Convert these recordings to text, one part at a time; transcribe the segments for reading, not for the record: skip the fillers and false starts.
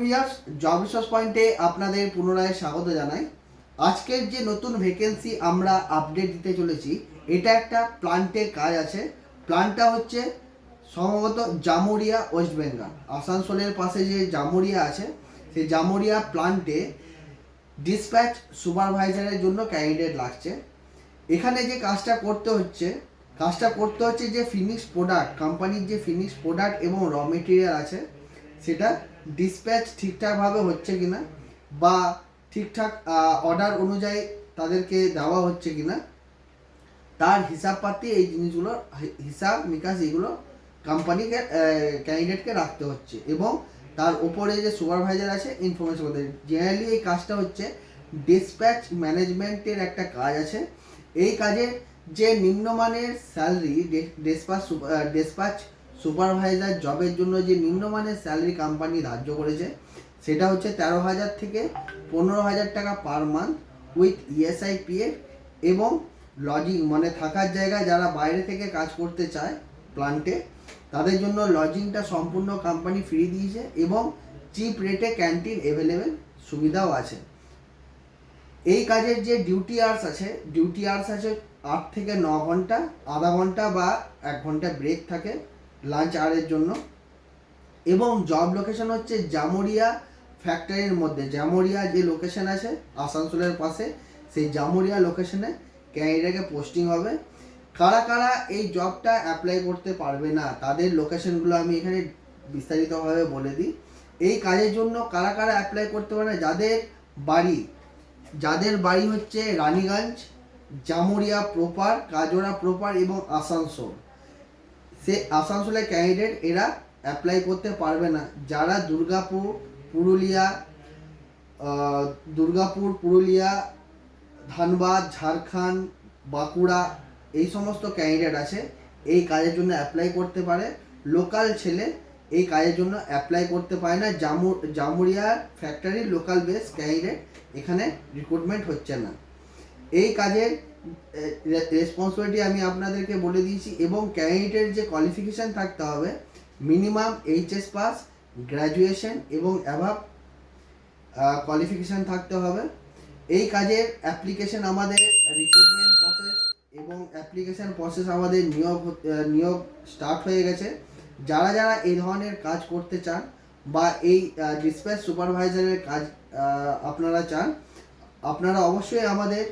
Viewers, job resource পয়েন্টে আপনাদের পুনরায় স্বাগত জানাই। আজকের যে নতুন ভ্যাকেন্সি আমরা আপডেট দিতে চলেছি, এটা একটা প্লান্টের কাজ আছে। প্লান্টটা হচ্ছে সম্ভবত জামুরিয়া, ওয়েস্ট বেঙ্গল। আসানসোলের পাশে যে জামুরিয়া আছে, সেই জামুরিয়া প্লান্টে ডিসপ্যাচ সুপারভাইজারের জন্য ক্যান্ডিডেট লাগছে। এখানে যে কাজটা করতে হচ্ছে যে ফিনিশ প্রোডাক্ট, কোম্পানির যে ফিনিশ প্রোডাক্ট এবং র মেটেরিয়াল আছে, সেটা ডিসপ্যাচ ঠিকঠাকভাবে হচ্ছে কিনা বা ঠিকঠাক অর্ডার অনুযায়ী তাদেরকে দেওয়া হচ্ছে কিনা, তার হিসাবপাতি, এই জিনিসগুলো হিসাব নিকাশ এগুলো কোম্পানিকে ক্যান্ডিডেটকে রাখতে হচ্ছে এবং তার উপরে যে সুপারভাইজার আছে ইনফরমেশন করতে। জেনারেলি এই কাজটা হচ্ছে ডিসপ্যাচ ম্যানেজমেন্টের একটা কাজ আছে। এই কাজের যে নিম্নমানের স্যালারি, ডিসপ্যাচ সুপারভাইজার জবের জন্য যে নিম্নমানের স্যালারি কোম্পানি ধার্য করেছে, সেটা হচ্ছে 13,000 থেকে 15,000 টাকা per month with ESI PF এবং লজিং, মানে থাকার জায়গায় যারা বাইরে থেকে কাজ করতে চায় প্লান্টে, তাদের জন্য লজিংটা সম্পূর্ণ কোম্পানি ফ্রি দিয়েছে এবং চিপ রেটে ক্যান্টিন অ্যাভেলেবেল সুবিধাও আছে। এই কাজের যে ডিউটি আওয়ার্স আছে 8 থেকে 9 ঘন্টা, আধা ঘন্টা বা 1 ঘন্টা ব্রেক থাকে লাঞ্চ আওয়ারের জন্য। এবং জব লোকেশন হচ্ছে জামুরিয়া ফ্যাক্টরির মধ্যে। জামুরিয়া যে লোকেশন আছে আসানসোলের পাশে, সেই জামুরিয়া লোকেশনে ক্যান্ডিডেটকে পোস্টিং হবে। কারা কারা এই জবটা অ্যাপ্লাই করতে পারবে না, তাদের লোকেশনগুলো আমি এখানে বিস্তারিতভাবে বলে দিই। এই কাজের জন্য কারা কারা অ্যাপ্লাই করতে পারে, যাদের বাড়ি হচ্ছে রানীগঞ্জ, জামুরিয়া প্রপার, কাজোড়া প্রপার এবং আসানসোল, সে আসানসোলের ক্যান্ডিডেট এরা অ্যাপ্লাই করতে পারবে না। যারা দুর্গাপুর, পুরুলিয়া, ধানবাদ, ঝাড়খণ্ড, বাঁকুড়া, এই সমস্ত ক্যান্ডিডেট আছে, এই কাজের জন্য অ্যাপ্লাই করতে পারে। লোকাল ছেলে এই কাজের জন্য অ্যাপ্লাই করতে পারে না। জামুরিয়া ফ্যাক্টরির লোকাল বেস ক্যান্ডিডেট এখানে রিক্রুটমেন্ট হচ্ছে না। এই কাজের রেসপন্সিবিলিটি আমি আপনাদেরকে বলে দিয়েছি এবং ক্যান্ডিডেটের যে কোয়ালিফিকেশান থাকতে হবে, মিনিমাম এইচএস পাস, গ্র্যাজুয়েশন এবং অ্যাভাব কোয়ালিফিকেশান থাকতে হবে। এই কাজের অ্যাপ্লিকেশন আমাদের রিক্রুটমেন্ট প্রসেস এবং অ্যাপ্লিকেশন প্রসেস আমাদের নিয়োগ স্টার্ট হয়ে গেছে। যারা এই ধরনের কাজ করতে চান বা এই ডিসপ্যাচ সুপারভাইজারের কাজ আপনারা চান, আপনারা অবশ্যই আমাদের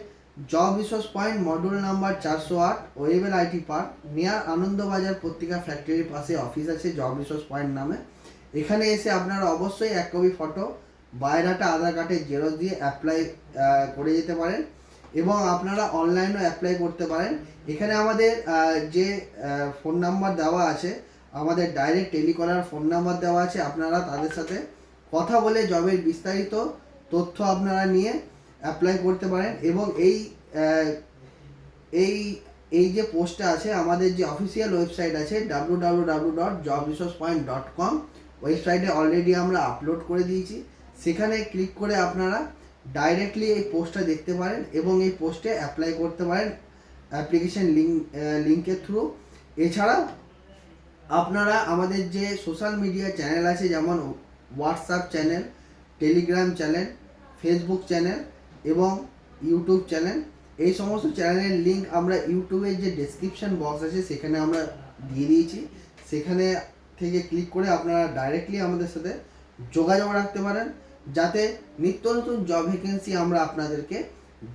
job resource point module number 408 Wavell IT park near Anandabazar পত্রিকা ফ্যাক্টরির পাশে অফিস আছে জব রিসোর্স পয়েন্ট নামে। এখানে এসে আপনারা অবশ্যই 1 কপি ফটো, বায়োডাটা, আধার কার্ডের জেরক্স দিয়ে অ্যাপ্লাই করে যেতে পারেন এবং আপনারা অনলাইনেও অ্যাপ্লাই করতে পারেন। এখানে আমাদের যে ফোন নাম্বার দেওয়া আছে, আমাদের ডাইরেক্ট টেলিকলার ফোন নাম্বার দেওয়া আছে, আপনারা তাদের সাথে কথা বলে জবের বিস্তারিত তথ্য আপনারা নিয়ে অ্যাপ্লাই করতে পারেন। এবং এই যে পোস্টটা আছে, আমাদের যে অফিসিয়াল ওয়েবসাইট আছে www.jobresourcepoint.com, ওয়েবসাইটে অলরেডি আমরা আপলোড করে দিয়েছি। সেখানে ক্লিক করে আপনারা ডাইরেক্টলি এই পোস্টটা দেখতে পারেন এবং এই পোস্টে অ্যাপ্লাই করতে পারেন অ্যাপ্লিকেশন লিঙ্কের থ্রু। এছাড়া আপনারা আমাদের যে সোশ্যাল মিডিয়া চ্যানেল আছে, যেমন WhatsApp channel, Telegram channel, Facebook channel এবং ইউটিউব চ্যানেল, এই সমস্ত চ্যানেলের লিঙ্ক আমরা ইউটিউবের যে ডেসক্রিপশন বক্স আছে সেখানে আমরা দিয়ে দিয়েছি। সেখানে থেকে ক্লিক করে আপনারা ডাইরেক্টলি আমাদের সাথে যোগাযোগ রাখতে পারেন, যাতে নিত্য নতুন জব ভ্যাকেন্সি আমরা আপনাদেরকে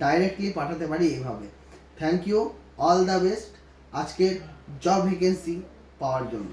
ডাইরেক্টলি পাঠাতে পারি এইভাবে। Thank you, all the best আজকের জব ভ্যাকেন্সি পাওয়ার জন্য।